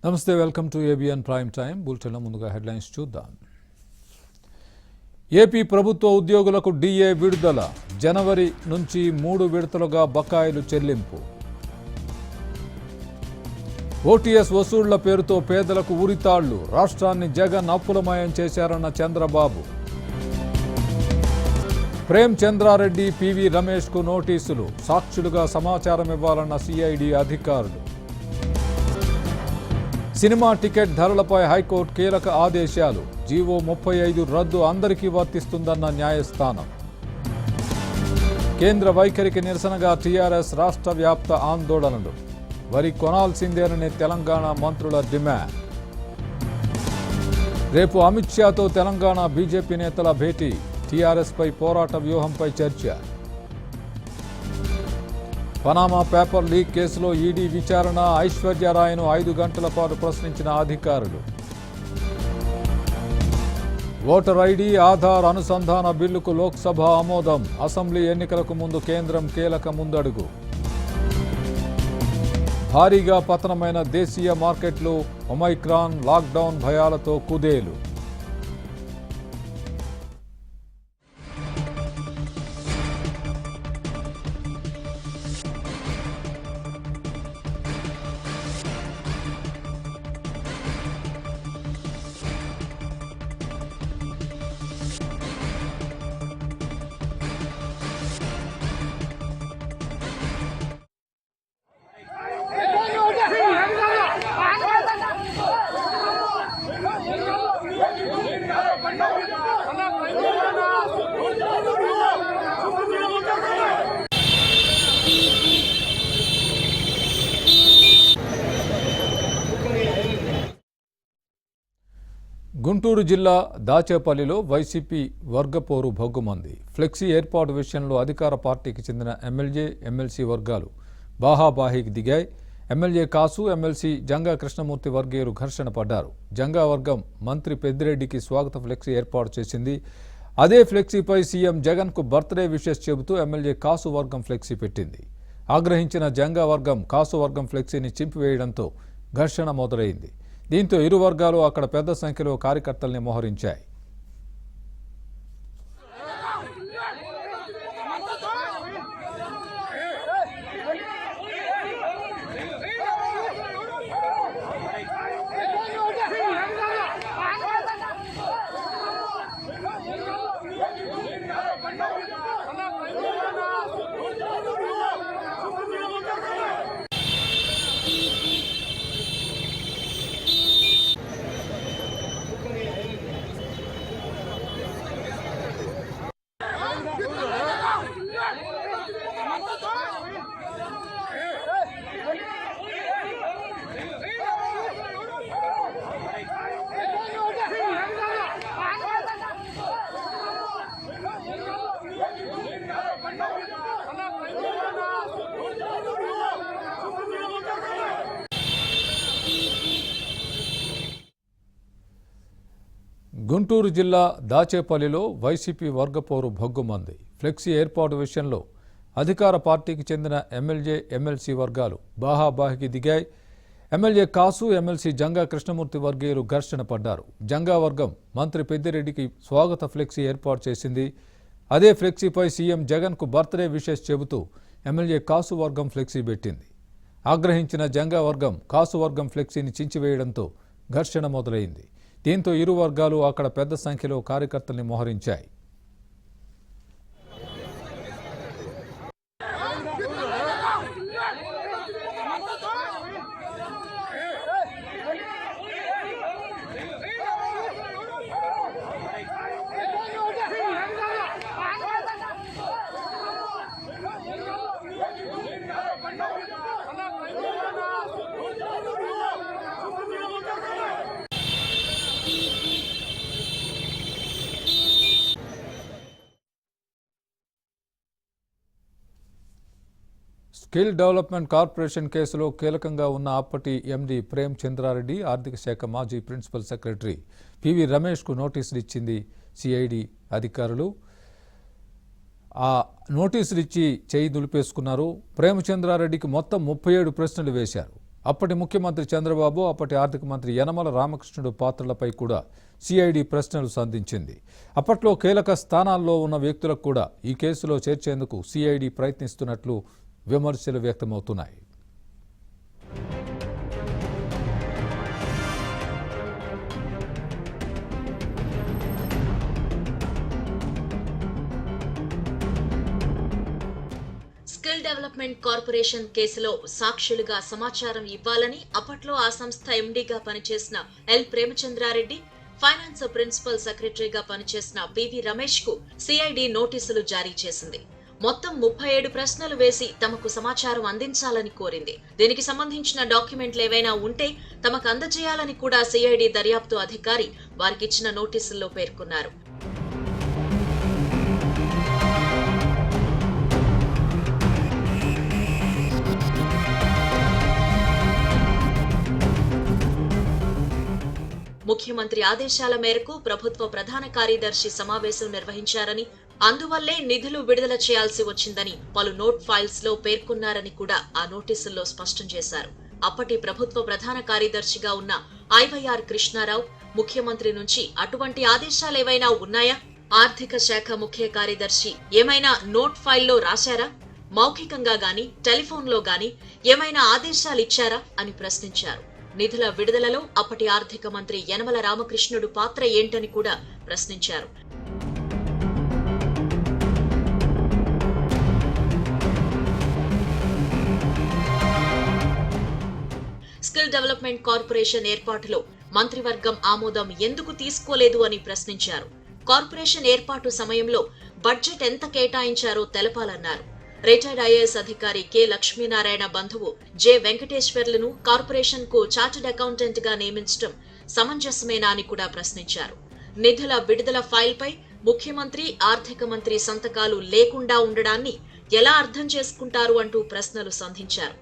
నమస్తే, welcome to ABN prime time. బులెటిన్లో ముందుగా హెడ్లైన్స్ చూద్దాం. ఏపీ ప్రభుత్వ ఉద్యోగులకు డిఏ విడుదల. జనవరి నుంచి 3 విడతలుగా బకాయిలు చెల్లింపు. ఓటీఎస్ వసూళ్ల పేరుతో పేదలకు ఉరితాళ్లు. రాష్ట్రాన్ని జగన్ అప్పులమయం చేశారన్న చంద్రబాబు. ప్రేమ్ చంద్రారెడ్డి, పివి రమేష్కు నోటీసులు. సాక్షులుగా సమాచారం ఇవ్వాలన్న సిఐడి అధికారులు. సినిమా టికెట్ ధరలపై హైకోర్టు కీలక ఆదేశాలు. జీవో 35 రద్దు అందరికీ వర్తిస్తుందన్న న్యాయస్థానం. కేంద్ర వైఖరికి నిరసనగా టీఆర్ఎస్ రాష్ట్ర వ్యాప్త ఆందోళనలు. వరి కొనాల్సిందేనని తెలంగాణ మంత్రుల డిమాండ్. రేపు అమిత్ షాతో తెలంగాణ బీజేపీ నేతల భేటీ. టీఆర్ఎస్పై పోరాట వ్యూహంపై చర్చ. పనామా పేపర్ లీక్ కేసులో ఈడీ విచారణ. ఐశ్వర్యరాయ్ను 5 గంటల పాటు ప్రశ్నించిన అధికారులు. ఓటర్ ఐడి, ఆధార్ అనుసంధాన బిల్లుకు లోక్సభ ఆమోదం. అసెంబ్లీ ఎన్నికలకు ముందు కేంద్రం కీలక ముందడుగు. భారీగా పతనమైన దేశీయ మార్కెట్లు. ఒమైక్రాన్ లాక్డౌన్ భయాలతో కుదేలు. గుంటూరు జిల్లా దాచేపల్లిలో వైసీపీ వర్గపోరు భగ్గుమంది. ఫ్లెక్సీ ఏర్పాటు విషయంలో అధికార పార్టీకి చెందిన ఎమ్మెల్యే, ఎమ్మెల్సీ వర్గాలు బాహాబాహీకి దిగాయి. ఎమ్మెల్యే కాసు, ఎమ్మెల్సీ జంగా కృష్ణమూర్తి వర్గీయులు ఘర్షణ పడ్డారు. జంగా వర్గం మంత్రి పెద్దిరెడ్డికి స్వాగత ఫ్లెక్సీ ఏర్పాటు చేసింది. అదే ఫ్లెక్సీపై సీఎం జగన్కు బర్త్డే విషెస్ చెబుతూ ఎమ్మెల్యే కాసు వర్గం ఫ్లెక్సీ పెట్టింది. ఆగ్రహించిన జంగా వర్గం కాసు వర్గం ఫ్లెక్సీని చింపివేయడంతో ఘర్షణ మొదలైంది. దీంతో ఇరు వర్గాలు అక్కడ పెద్ద సంఖ్యలో కార్యకర్తల్ని మోహరించాయి. గుంటూరు జిల్లా దాచేపల్లిలో వైసీపీ వర్గపోరు భగ్గుమంది. ఫ్లెక్సీ ఏర్పాటు విషయంలో అధికార పార్టీకి చెందిన ఎమ్మెల్యే, ఎమ్మెల్సీ వర్గాలు బాహాబాహికి దిగాయి. ఎమ్మెల్యే కాసు, ఎమ్మెల్సీ జంగా కృష్ణమూర్తి వర్గీయులు ఘర్షణ పడ్డారు. జంగా వర్గం మంత్రి పెద్దిరెడ్డికి స్వాగత ఫ్లెక్సీ ఏర్పాటు చేసింది. అదే ఫ్లెక్సీపై సీఎం జగన్కు బర్త్డే విషెస్ చెబుతూ ఎమ్మెల్యే కాసు వర్గం ఫ్లెక్సీ పెట్టింది. ఆగ్రహించిన జంగా వర్గం కాసు వర్గం ఫ్లెక్సీని చించివేయడంతో ఘర్షణ మొదలైంది. దీంతో ఇరు వర్గాలు అక్కడ పెద్ద సంఖ్యలో కార్యకర్తల్ని మోహరించాయి. స్కిల్ డెవలప్మెంట్ కార్పొరేషన్ కేసులో కీలకంగా ఉన్న అప్పటి ఎండీ ప్రేమ్ చంద్రారెడ్డి, ఆర్థిక శాఖ మాజీ ప్రిన్సిపల్ సెక్రటరీ పివి రమేష్కు నోటీసులు ఇచ్చింది సిఐడి అధికారులు. ఆ నోటీసులు ఇచ్చి చేయి దులిపేసుకున్నారు. ప్రేమచంద్రారెడ్డికి మొత్తం 37 ప్రశ్నలు వేశారు. అప్పటి ముఖ్యమంత్రి చంద్రబాబు, అప్పటి ఆర్థిక మంత్రి యనమల రామకృష్ణుడు పాత్రలపై కూడా సిఐడి ప్రశ్నలు సంధించింది. అప్పట్లో కీలక స్థానాల్లో ఉన్న వ్యక్తులకు కూడా ఈ కేసులో చేర్చేందుకు సిఐడి ప్రయత్నిస్తున్నట్లు విమర్శలు వ్యక్తమవుతున్నాయి. స్కిల్ డెవలప్మెంట్ కార్పొరేషన్ కేసులో సాక్షులుగా సమాచారం ఇవ్వాలని అప్పట్లో ఆ సంస్థ ఎండీగా పనిచేసిన ఎల్ ప్రేమచంద్రారెడ్డి, ఫైనాన్స్ ప్రిన్సిపల్ సెక్రటరీగా పనిచేసిన పివి రమేష్ కు సిఐడి నోటీసులు జారీ చేసింది. మొత్తం 37 ప్రశ్నలు వేసి తమకు సమాచారం అందించాలని కోరింది. దీనికి సంబంధించిన డాక్యుమెంట్లు ఏవైనా ఉంటే తమకు అందజేయాలని కూడా సిఐడి దర్యాప్తు అధికారి వారికిచ్చిన నోటీసుల్లో పేర్కొన్నారు. ముఖ్యమంత్రి ఆదేశాల మేరకు ప్రభుత్వ ప్రధాన కార్యదర్శి సమావేశం నిర్వహించారని, అందువల్లే నిధులు విడుదల చేయాల్సి వచ్చిందని పలు నోట్ ఫైల్స్ లో పేర్కొన్నారని కూడా ఆ నోటీసుల్లో స్పష్టం చేశారు. అప్పటి ప్రభుత్వ ప్రధాన కార్యదర్శిగా ఉన్న ఐవైఆర్ కృష్ణారావు ముఖ్యమంత్రి నుంచి అటువంటి ఆదేశాలేవైనా ఉన్నాయా? ఆర్థిక శాఖ ముఖ్య కార్యదర్శి ఏమైనా నోట్ ఫైల్లో రాశారా? మౌఖికంగా గాని టెలిఫోన్లో గాని ఏమైనా ఆదేశాలు ఇచ్చారా అని ప్రశ్నించారు. నిధుల విడుదలలో అప్పటి ఆర్థిక మంత్రి యనమల రామకృష్ణుడు పాత్ర ఏంటని కూడా ప్రశ్నించారు. స్కిల్ డెవలప్మెంట్ కార్పొరేషన్ ఏర్పాటులో మంత్రివర్గం ఆమోదం ఎందుకు తీసుకోలేదు అని ప్రశ్నించారు. కార్పొరేషన్ ఏర్పాటు సమయంలో బడ్జెట్ ఎంత కేటాయించారో తెలపాలన్నారు. రిటైర్డ్ ఐఏఎస్ అధికారి కె లక్ష్మీనారాయణ బంధువు జె వెంకటేశ్వర్లను కార్పొరేషన్ కు చార్టెడ్ అకౌంటెంట్ గా నియమించడం సమంజసమేనా అని కూడా ప్రశ్నించారు. నిధుల విడుదల ఫైల్ పై ముఖ్యమంత్రి, ఆర్థిక మంత్రి సంతకాలు లేకుండా ఉండడాన్ని ఎలా అర్థం చేసుకుంటారు అంటూ ప్రశ్నలు సంధించారు.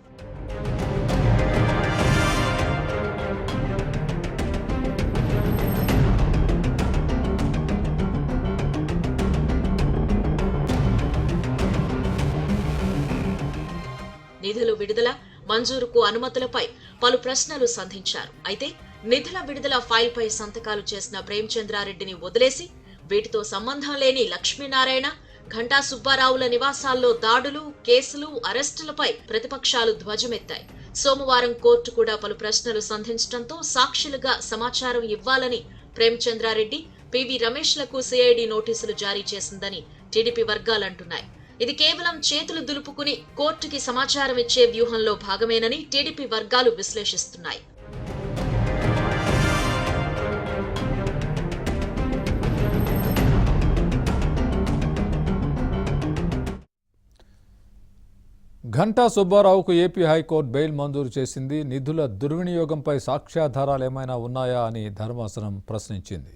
నిధులు విడుదల, మంజూరుకు అనుమతులపై పలు ప్రశ్నలు సంధించారు. అయితే నిధుల విడుదల ఫైల్ పై సంతకాలు చేసిన ప్రేమచంద్రారెడ్డిని వదిలేసి వీటితో సంబంధం లేని లక్ష్మీనారాయణ, ఘంటా సుబ్బారావుల నివాసాల్లో దాడులు, కేసులు, అరెస్టులపై ప్రతిపక్షాలు ధ్వజమెత్తాయి. సోమవారం కోర్టు కూడా పలు ప్రశ్నలు సంధించడంతో సాక్షులుగా సమాచారం ఇవ్వాలని ప్రేమచంద్రారెడ్డి, పివి రమేష్లకు సిఐడి నోటీసులు జారీ చేసిందని టీడీపీ వర్గాలంటున్నాయి. ఇది కేవలం చేతులు దులుపుకుని కోర్టుకి సమాచారం ఇచ్చే వ్యూహంలో భాగమేనని టీడీపీ వర్గాలు విశ్లేషిస్తున్నాయి. ఘంటా సుబ్బారావుకు ఏపీ హైకోర్టు బెయిల్ మంజూరు చేసింది. నిధుల దుర్వినియోగంపై సాక్ష్యాధారాలు ఏమైనా ఉన్నాయా అని ధర్మాసనం ప్రశ్నించింది.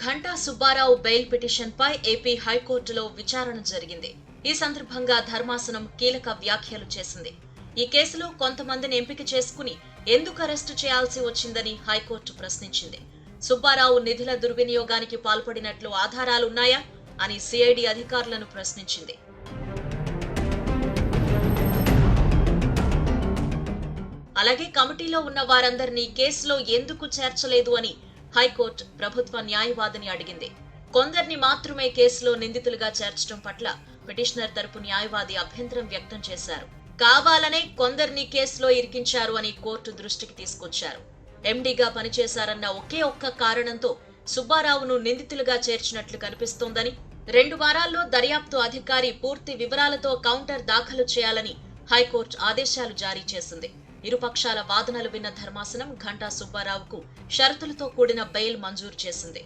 ఘంటా సుబ్బారావు బెయిల్ పిటిషన్ పై ఏపీ హైకోర్టులో విచారణ జరిగింది. ఈ సందర్భంగా ధర్మాసనం కీలక వ్యాఖ్యలు చేసింది. ఈ కేసులో కొంతమందిని ఎంపిక చేసుకుని ఎందుకు అరెస్టు చేయాల్సి వచ్చిందని హైకోర్టు ప్రశ్నించింది. సుబ్బారావు నిధుల దుర్వినియోగానికి పాల్పడినట్లు ఆధారాలున్నాయా అని సిఐడి అధికారులను ప్రశ్నించింది. అలాగే కమిటీలో ఉన్న వారందరినీ కేసులో ఎందుకు చేర్చలేదు అని హైకోర్టు ప్రభుత్వ న్యాయవాదిని అడిగింది. కొందరిని మాత్రమే కేసులో నిందితులుగా చేర్చడం పట్ల పిటిషనర్ తరపు న్యాయవాది అభ్యంతరం వ్యక్తం చేశారు. కావాలనే కొందరిని కేసులో ఇరికించారు అని కోర్టు దృష్టికి తీసుకొచ్చారు. ఎండీగా పనిచేశారన్న ఒకే ఒక్క కారణంతో సుబ్బారావును నిందితులుగా చేర్చినట్లు కనిపిస్తోందని, 2 వారాల్లో దర్యాప్తు అధికారి పూర్తి వివరాలతో కౌంటర్ దాఖలు చేయాలని హైకోర్టు ఆదేశాలు జారీ చేసింది. ఇరుపక్షాల వాదనలు విన్న ధర్మాసనం ఘంటా సుబ్బారావుకు షరతులతో కూడిన బెయిల్ మంజూరు చేసింది.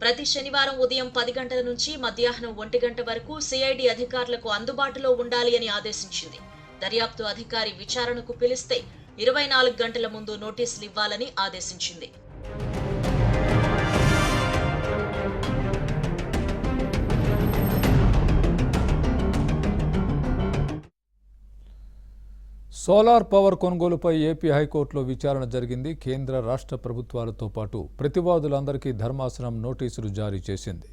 ప్రతి శనివారం ఉదయం 10 గంటల నుంచి మధ్యాహ్నం 1 గంట వరకు సిఐడి అధికారులకు అందుబాటులో ఉండాలి అని ఆదేశించింది. దర్యాప్తు అధికారి విచారణకు పిలిస్తే 24 గంటల ముందు నోటీసులు ఇవ్వాలని ఆదేశించింది. సోలార్ పవర్ కొనుగోలుపై ఏపీ హైకోర్టులో విచారణ జరిగింది. కేంద్ర రాష్ట్ర ప్రభుత్వాలతో పాటు ప్రతివాదులందరికీ ధర్మాసనం నోటీసులు జారీ చేసింది.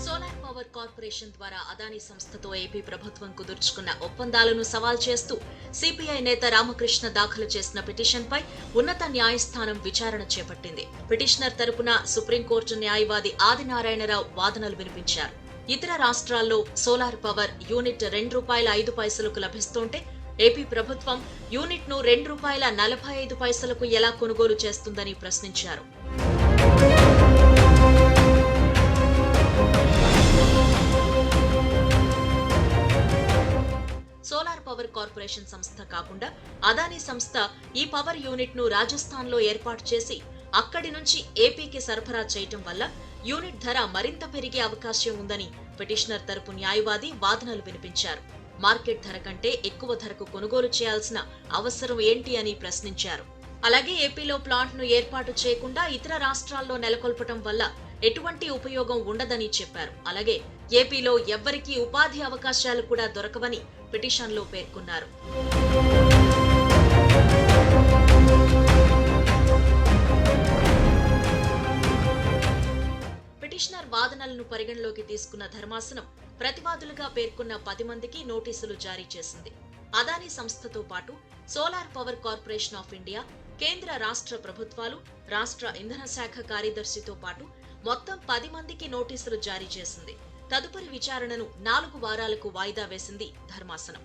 సోలార్ పవర్ కార్పొరేషన్ ద్వారా అదానీ సంస్థతో ఏపీ ప్రభుత్వం కుదుర్చుకున్న ఒప్పందాలను సవాల్ చేస్తూ సిపిఐ నేత రామకృష్ణ దాఖలు చేసిన పిటిషన్పై ఉన్నత న్యాయస్థానం విచారణ చేపట్టింది. పిటిషనర్ తరపున సుప్రీంకోర్టు న్యాయవాది ఆదినారాయణరావు వాదనలు వినిపించారు. ఇతర రాష్ట్రాల్లో సోలార్ పవర్ యూనిట్ ₹2.05కు లభిస్తుంటే ఏపీ ప్రభుత్వం యూనిట్ ను ₹2.45కు ఎలా కొనుగోలు చేస్తుందని ప్రశ్నించారు. సోలార్ పవర్ కార్పొరేషన్ సంస్థ కాకుండా అదానీ సంస్థ ఈ పవర్ యూనిట్ ను రాజస్థాన్ లో ఏర్పాటు చేసి అక్కడి నుంచి ఏపీకి సరఫరా చేయటం వల్ల యూనిట్ ధర మరింత పెరిగే అవకాశం ఉందని పిటిషనర్ తరపు న్యాయవాది వాదనలు వినిపించారు. మార్కెట్ ధర కంటే ఎక్కువ ధరకు కొనుగోలు చేయాల్సిన అవసరం ఏంటి అని ప్రశ్నించారు. అలాగే ఏపీలో ప్లాంట్ ను ఏర్పాటు చేయకుండా ఇతర రాష్ట్రాల్లో నెలకొల్పటం వల్ల ఎటువంటి ఉపయోగం ఉండదని చెప్పారు. అలాగే ఏపీలో ఎవ్వరికీ ఉపాధి అవకాశాలు కూడా దొరకవని పిటిషన్లో పేర్కొన్నారు. పిటిషనర్ వాదనలను పరిగణలోకి తీసుకున్న ధర్మాసనం ప్రతివాదులుగా పేర్కొన్న 10 మందికి నోటీసులు జారీ చేసింది. అదానీ సంస్థతో పాటు solar power corporation of India, కేంద్ర రాష్ట్ర ప్రభుత్వాలు, రాష్ట్ర ఇంధన శాఖ కార్యదర్శితో పాటు మొత్తం 10 మందికి నోటీసులు జారీ చేసింది. తదుపరి విచారణను 4 వారాలకు వాయిదా వేసింది ధర్మాసనం.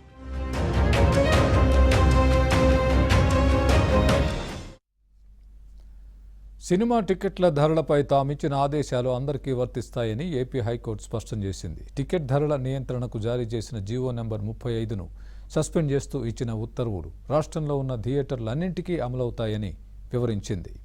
సినిమా టికెట్ల ధరలపై తామిచ్చిన ఆదేశాలు అందరికీ వర్తిస్తాయని ఏపీ హైకోర్టు స్పష్టం చేసింది. టికెట్ ధరల నియంత్రణకు జారీ చేసిన జీవో నెంబర్ 35ను సస్పెండ్ చేస్తూ ఇచ్చిన ఉత్తర్వులు రాష్ట్రంలో ఉన్న థియేటర్లన్నింటికీ అమలవుతాయని వివరించింది.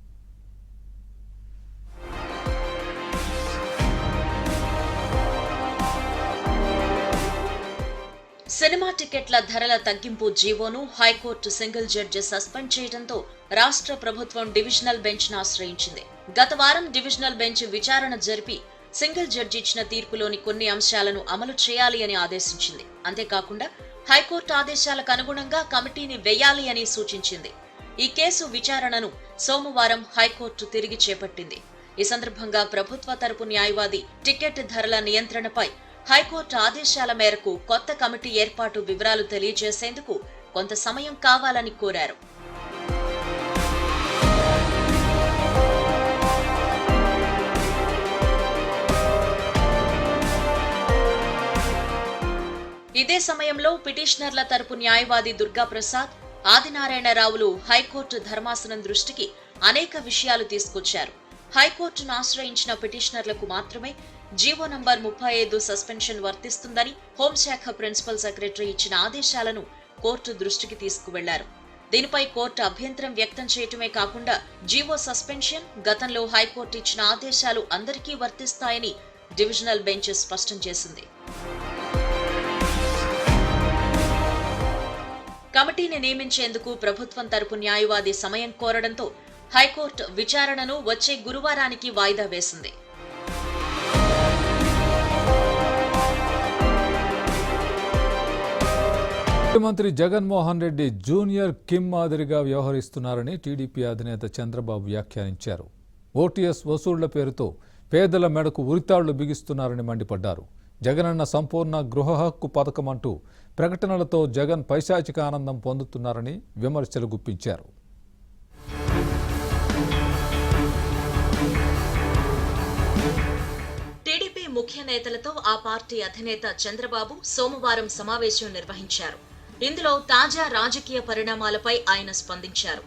సినిమా టికెట్ల ధరల తగ్గింపు జీవోను హైకోర్టు సింగిల్ జడ్జి సస్పెండ్ చేయడంతో రాష్ట్ర ప్రభుత్వం డివిజనల్ బెంచ్ ను ఆశ్రయించింది. గత వారం డివిజనల్ బెంచ్ విచారణ జరిపి సింగిల్ జడ్జి ఇచ్చిన తీర్పులోని కొన్ని అంశాలను అమలు చేయాలి అని ఆదేశించింది. అంతేకాకుండా హైకోర్టు ఆదేశాలకు అనుగుణంగా కమిటీని వేయాలి అని సూచించింది. ఈ కేసు విచారణను సోమవారం హైకోర్టు తిరిగి చేపట్టింది. ఈ సందర్భంగా ప్రభుత్వ తరపు న్యాయవాది టికెట్ ధరల నియంత్రణపై హైకోర్టు ఆదేశాల మేరకు కొత్త కమిటీ ఏర్పాటు వివరాలు తెలియజేసేందుకు కొంత సమయం కావాలని కోరారు. ఇదే సమయంలో పిటిషనర్ల తరపు న్యాయవాది దుర్గాప్రసాద్, ఆదినారాయణరావులు హైకోర్టు ధర్మాసనం దృష్టికి అనేక విషయాలు తీసుకొచ్చారు. హైకోర్టును ఆశ్రయించిన పిటిషనర్లకు మాత్రమే జీవో నంబర్ 35 సస్పెన్షన్ వర్తిస్తుందని హోంశాఖ ప్రిన్సిపల్ సెక్రటరీ ఇచ్చిన ఆదేశాలను కోర్టు దృష్టికి తీసుకువెళ్లారు. దీనిపై కోర్టు అభ్యంతరం వ్యక్తం చేయటమే కాకుండా జీవో సస్పెన్షన్, గతంలో హైకోర్టు ఇచ్చిన ఆదేశాలు అందరికీ వర్తిస్తాయని డివిజనల్ బెంచ్ స్పష్టం చేసింది. కమిటీని నియమించేందుకు ప్రభుత్వం తరపు న్యాయవాది సమయం కోరడంతో హైకోర్టు విచారణను వచ్చే గురువారానికి వాయిదా వేసింది. ముఖ్యమంత్రి జగన్మోహన్ రెడ్డి జూనియర్ కిమ్ మాదిరిగా వ్యవహరిస్తున్నారని టీడీపీ అధినేత చంద్రబాబు వ్యాఖ్యానించారు. ఓటీఎస్ వసూళ్ల పేరుతో పేదల మెడకు ఉరితాళ్లు బిగిస్తున్నారని మండిపడ్డారు. జగనన్న సంపూర్ణ గృహ హక్కు పథకం అంటూ ప్రకటనలతో జగన్ పైశాచిక ఆనందం పొందుతున్నారని విమర్శలు గుప్పించారు. టీడీపీ ముఖ్య నేతలతో ఆ పార్టీ అధినేత చంద్రబాబు సోమవారం సమావేశం నిర్వహించారు. ఇందులో తాజా రాజకీయ పరిణామాలపై ఆయన స్పందించారు.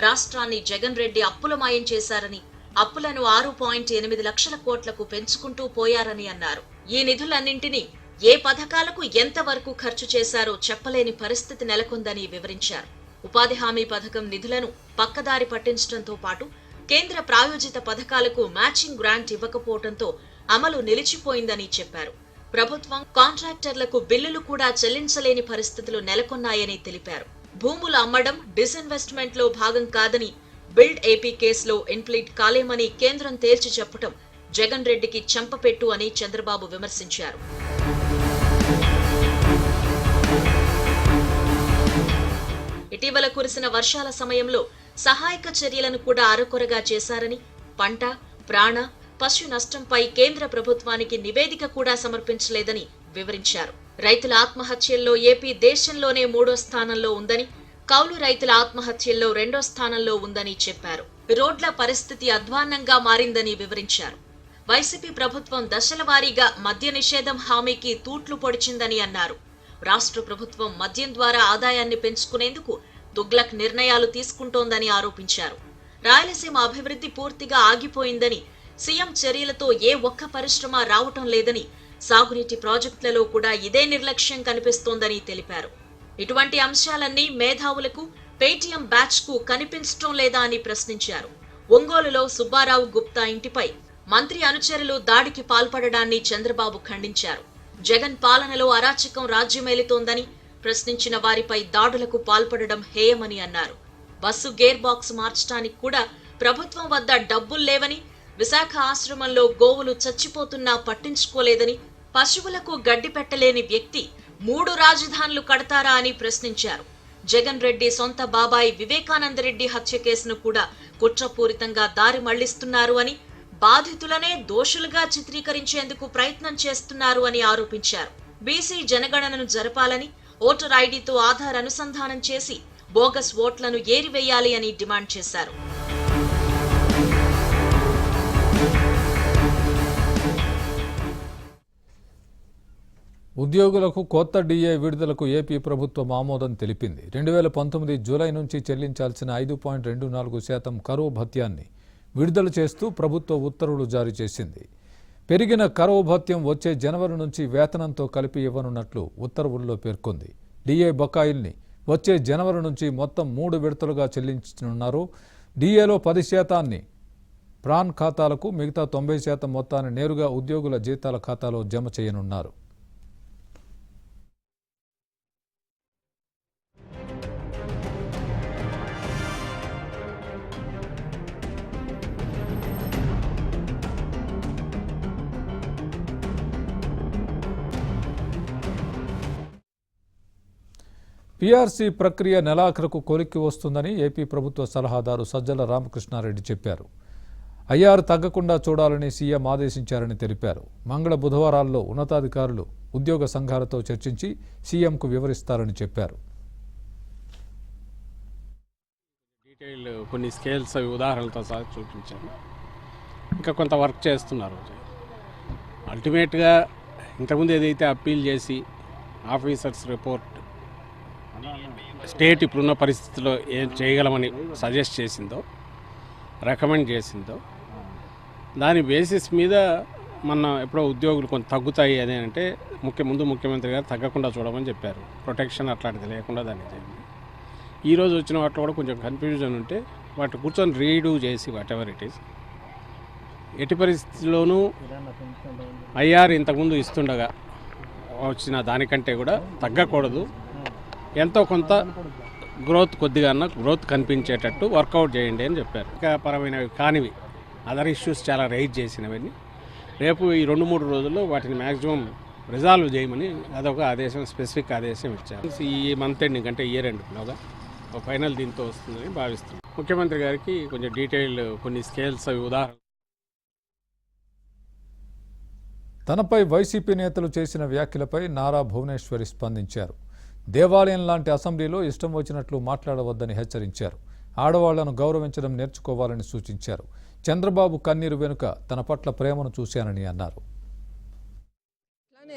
రాష్ట్రాన్ని జగన్ రెడ్డి అప్పులమయం చేశారని, అప్పులను 6.8 లక్షల కోట్లకు పెంచుకుంటూ పోయారని అన్నారు. ఈ నిధులన్నింటినీ ఏ పథకాలకు ఎంతవరకు ఖర్చు చేశారో చెప్పలేని పరిస్థితి నెలకొందని వివరించారు. ఉపాధి హామీ పథకం నిధులను పక్కదారి పట్టించడంతో పాటు కేంద్ర ప్రాయోజిత పథకాలకు మ్యాచింగ్ గ్రాంట్ ఇవ్వకపోవడంతో అమలు నిలిచిపోయిందని చెప్పారు. ప్రభుత్వం కాంట్రాక్టర్లకు బిల్లులు కూడా చెల్లించలేని పరిస్థితులు నెలకొన్నాయని తెలిపారు. భూములు అమ్మడం డిస్ఇన్వెస్ట్మెంట్ లో భాగం కాదని, బిల్డ్ ఏపీ కేసులో ఇన్ప్లీడ్ కాలేమని కేంద్రం తేల్చి చెప్పడం జగన్ రెడ్డికి చెంపపెట్టు అని చంద్రబాబు విమర్శించారు. ఇటీవల కురిసిన వర్షాల సమయంలో సహాయక చర్యలను కూడా అరకొరగా చేశారని, పంట, ప్రాణ, పశు నష్టంపై కేంద్ర ప్రభుత్వానికి నివేదిక కూడా సమర్పించలేదని వివరించారు. రైతుల ఆత్మహత్యల్లో ఏపీ దేశంలోనే 3వ స్థానంలో ఉందని, కౌలు రైతుల ఆత్మహత్యల్లో 2వ స్థానంలో ఉందని చెప్పారు. రోడ్ల పరిస్థితి అధ్వాన్నంగా మారిందని వివరించారు. వైసీపీ ప్రభుత్వం దశల వారీగా మద్య నిషేధం హామీకి తూట్లు పొడిచిందని అన్నారు. రాష్ట్ర ప్రభుత్వం మద్యం ద్వారా ఆదాయాన్ని పెంచుకునేందుకు తుగ్లక్ నిర్ణయాలు తీసుకుంటోందని ఆరోపించారు. రాయలసీమ అభివృద్ధి పూర్తిగా ఆగిపోయిందని, సీఎం చర్యలతో ఏ ఒక్క పరిశ్రమ రావటం లేదని, సాగునీటి ప్రాజెక్టులలో కూడా ఇదే నిర్లక్ష్యం కనిపిస్తోందని తెలిపారు. ఇటువంటి అంశాలన్నీ మేధావులకు, పేటీఎం బ్యాచ్ కు కనిపించటం లేదా అని ప్రశ్నించారు. ఒంగోలులో సుబ్బారావు గుప్తా ఇంటిపై మంత్రి అనుచరులు దాడికి పాల్పడడాన్ని చంద్రబాబు ఖండించారు. జగన్ పాలనలో అరాచకం రాజ్యమేలుతోందని, ప్రశ్నించిన వారిపై దాడులకు పాల్పడడం హేయమని అన్నారు. బస్సు గేర్ బాక్స్ మార్చడానికి కూడా ప్రభుత్వం వద్ద డబ్బులు లేవని, విశాఖ ఆశ్రమంలో గోవులు చచ్చిపోతున్నా పట్టించుకోలేదని, పశువులకు గడ్డి పెట్టలేని వ్యక్తి 3 రాజధానులు కడతారా అని ప్రశ్నించారు. జగన్ రెడ్డి సొంత బాబాయి వివేకానందరెడ్డి హత్య కేసును కూడా కుట్రపూరితంగా దారి మళ్లిస్తున్నారు అని, బాధితులనే దోషులుగా చిత్రీకరించేందుకు ప్రయత్నం చేస్తున్నారు అని ఆరోపించారు. బీసీ జనగణనను జరపాలని, ఓటర్ ఐడీతో ఆధార్ అనుసంధానం చేసి బోగస్ ఓట్లను ఏరివేయాలి అని డిమాండ్ చేశారు. ఉద్యోగులకు కొత్త డిఏ విడుదలకు ఏపీ ప్రభుత్వం ఆమోదం తెలిపింది. 2019 జూలై నుంచి చెల్లించాల్సిన 5.24% కరువు భత్యాన్ని విడుదల చేస్తూ ప్రభుత్వ ఉత్తర్వులు జారీ చేసింది. పెరిగిన కరువు భత్యం వచ్చే జనవరి నుంచి వేతనంతో కలిపి ఇవ్వనున్నట్లు ఉత్తర్వుల్లో పేర్కొంది. డిఏ బకాయిల్ని వచ్చే జనవరి నుంచి మొత్తం 3 విడతలుగా చెల్లించనున్నారు. డిఏలో 10% ప్రాన్ ఖాతాలకు, మిగతా 90% మొత్తాన్ని నేరుగా ఉద్యోగుల జీతాల ఖాతాలో జమ చేయనున్నారు. పీఆర్సీ ప్రక్రియ నెలాఖరుకు కొలిక్కి వస్తుందని ఏపీ ప్రభుత్వ సలహాదారు సజ్జల రామకృష్ణారెడ్డి చెప్పారు. ఐఆర్ తగ్గకుండా చూడాలని సీఎం ఆదేశించారని తెలిపారు. మంగళ బుధవారాల్లో ఉన్నతాధికారులు ఉద్యోగ సంఘాలతో చర్చించి సీఎంకు వివరిస్తారని చెప్పారు. డీటెయిల్ కొన్ని స్కేల్స్ ఉదాహరణలతో సహా చూపించాను. ఇంకా కొంత వర్క్ చేస్తున్నారు. అల్టిమేట్గా ఇంతకుముందు ఏదైతే అప్పీల్ చేసి ఆఫీసర్స్ రిపోర్ట్ స్టేట్ ఇప్పుడున్న పరిస్థితుల్లో ఏం చేయగలమని సజెస్ట్ చేసిందో, రికమెండ్ చేసిందో, దాని బేసిస్ మీద మన ఎప్పుడో ఉద్యోగులు కొంత తగ్గుతాయి అని అంటే ముఖ్యమంత్రి గారు తగ్గకుండా చూడమని చెప్పారు. ప్రొటెక్షన్ అట్లాంటిది లేకుండా దాన్ని చేయండి. ఈరోజు వచ్చిన వాటిలో కూడా కొంచెం కన్ఫ్యూజన్ ఉంటే వాటి కూర్చొని రీడూ చేసి వాట్ ఎవర్ ఇట్ ఈస్, ఎట్టి పరిస్థితుల్లోనూ ఐఆర్ ఇంతకుముందు ఇస్తుండగా వచ్చిన దానికంటే కూడా తగ్గకూడదు. ఎంతో కొంత గ్రోత్ కనిపించేటట్టు వర్కౌట్ చేయండి అని చెప్పారు. ఇంకా పరమైనవి కానివి అదర్ ఇష్యూస్ చాలా రైజ్ చేసినవన్నీ రేపు ఈ 2-3 రోజుల్లో వాటిని మ్యాక్సిమం రిజాల్వ్ చేయమని అదొక ఆదేశం, స్పెసిఫిక్ ఆదేశం ఇచ్చారు. ఈ మంత్ ఎండింగ్ అంటే ఇయర్ ఎండ్లోగా ఫైనల్ దీంతో వస్తుందని భావిస్తున్నాం. ముఖ్యమంత్రి గారికి కొంచెం డీటెయిల్ కొన్ని స్కేల్స్ ఉదాహరణ. తనపై వైసీపీ నేతలు చేసిన వ్యాఖ్యలపై నారా భువనేశ్వరి స్పందించారు. దేవాలయం లాంటి అసెంబ్లీలో ఇష్టం వచ్చినట్లు మాట్లాడవద్దని హెచ్చరించారు. ఆడవాళ్లను గౌరవించడం నేర్చుకోవాలని సూచించారు. చంద్రబాబు కన్నీరు వెనుక తన పట్ల ప్రేమను చూశానని అన్నారు.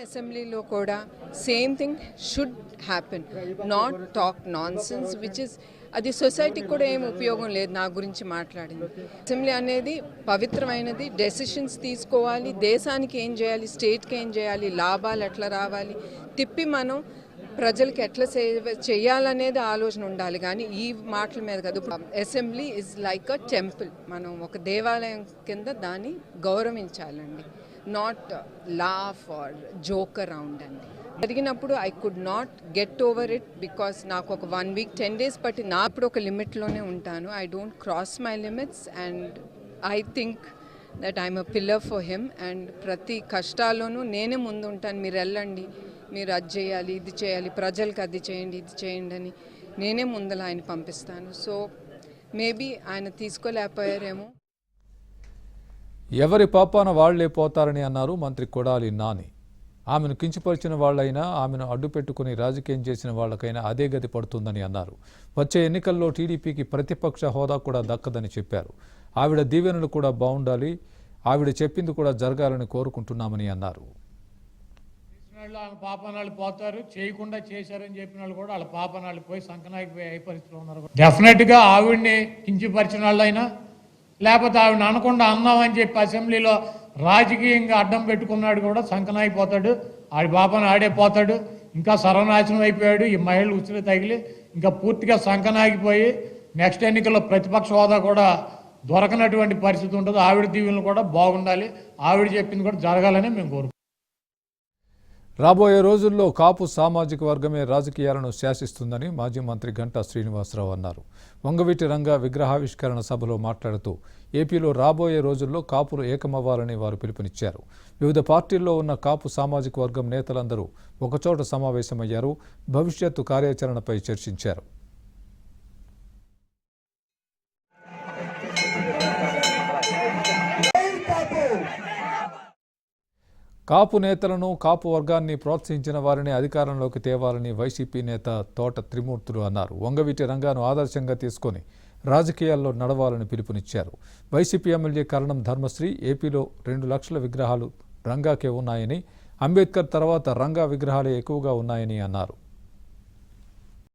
అసెంబ్లీలో కూడా same thing should happen, not talk non sense which is అది సొసైటీకి కూడా ఏం ఉపయోగం లేదు. నా గురించి మాట్లాడింది. అసెంబ్లీ అనేది పవిత్రమైనది, డెసిషన్స్ తీసుకోవాలి, దేశానికి ఏం చేయాలి, స్టేట్కి ఏం చేయాలి, లాభాలు ఎట్లా రావాలి, తిప్పి మనం ప్రజలకి ఎట్లా సేవ చేయాలనేది ఆలోచన ఉండాలి. కానీ ఈ మాటల మీద కాదు. Assembly is like a temple. మనం ఒక దేవాలయం కింద దాన్ని గౌరవించాలండి, not laugh or joke around అండి. జరిగినప్పుడు I could not get over it because నాకు ఒక 1 వీక్ 10 డేస్ పట్టి నా ఇప్పుడు ఒక లిమిట్లోనే ఉంటాను. I don't cross my limits and I think that I'm a pillar for him and ప్రతి కష్టాల్లోనూ నేనే ముందు ఉంటాను. మీరు వెళ్ళండి, మీరు అది చేయాలి, ఇది చేయాలి, ప్రజలకు అది చేయండి, ఇది చేయండి అని నేనే ముందర ఆయన పంపిస్తాను. సో మేబీ ఆయన తీసుకోలేకపోయారేమో. ఎవరి పాపాన వాళ్లే పోతారని అన్నారు మంత్రి కొడాలి నాని. ఆమెను కించపరిచిన వాళ్లైనా, ఆమెను అడ్డుపెట్టుకుని రాజకీయం చేసిన వాళ్లకైనా అదే గతి పడుతుందని అన్నారు. వచ్చే ఎన్నికల్లో టీడీపీకి ప్రతిపక్ష హోదా కూడా దక్కదని చెప్పారు. ఆవిడ దీవెనలు కూడా బాగుండాలి, ఆవిడ చెప్పింది కూడా జరగాలని కోరుకుంటున్నామని అన్నారు. వాళ్ళ పాపనాళ్ళు పోతారు, చేయకుండా చేశారని చెప్పిన వాళ్ళు కూడా వాళ్ళ పాపనాళ్ళు పోయి సంకనాకి పోయి ఏ పరిస్థితిలో ఉన్నారు. డెఫినెట్గా ఆవిడ్ని కించిపరిచిన వాళ్ళైనా, లేకపోతే ఆవిడని అనకుండా అన్నామని చెప్పి అసెంబ్లీలో రాజకీయంగా అడ్డం పెట్టుకున్నాడు కూడా సంకనాయిపోతాడు. ఆడి పాపను ఆడే పోతాడు. ఇంకా సర్వనాశనం అయిపోయాడు. ఈ మహిళలు ఉసిరి తగిలి ఇంకా పూర్తిగా సంకనాగిపోయి నెక్స్ట్ ఎన్నికల్లో ప్రతిపక్ష హోదా కూడా దొరకనటువంటి పరిస్థితి ఉంటుంది. ఆవిడ దీవెనలు కూడా బాగుండాలి, ఆవిడ చెప్పింది కూడా జరగాలని మేము కోరుకుంటున్నాం. రాబోయే రోజుల్లో కాపు సామాజిక వర్గమే రాజకీయాలను శాసిస్తుందని మాజీ మంత్రి గంటా శ్రీనివాసరావు అన్నారు. వంగవీటి రంగా విగ్రహావిష్కరణ సభలో మాట్లాడుతూ ఏపీలో రాబోయే రోజుల్లో కాపులు ఏకమవ్వాలని వారు పిలుపునిచ్చారు. వివిధ పార్టీల్లో ఉన్న కాపు సామాజిక వర్గం నేతలందరూ ఒకచోట సమావేశమయ్యారు. భవిష్యత్తు కార్యాచరణపై చర్చించారు. కాపు నేతలను, కాపు వర్గాన్ని ప్రోత్సహించిన వారిని అధికారంలోకి తేవాలని వైసీపీ నేత తోట త్రిమూర్తులు అన్నారు. వంగవీటి రంగాను ఆదర్శంగా తీసుకొని రాజకీయాల్లో నడవాలని పిలుపునిచ్చారు. వైసీపీ ఎమ్మెల్యే కరణం ధర్మశ్రీ ఏపీలో 2 లక్షల విగ్రహాలు రంగాకే ఉన్నాయని, అంబేద్కర్ తర్వాత రంగా విగ్రహాలే ఎక్కువగా ఉన్నాయని అన్నారు.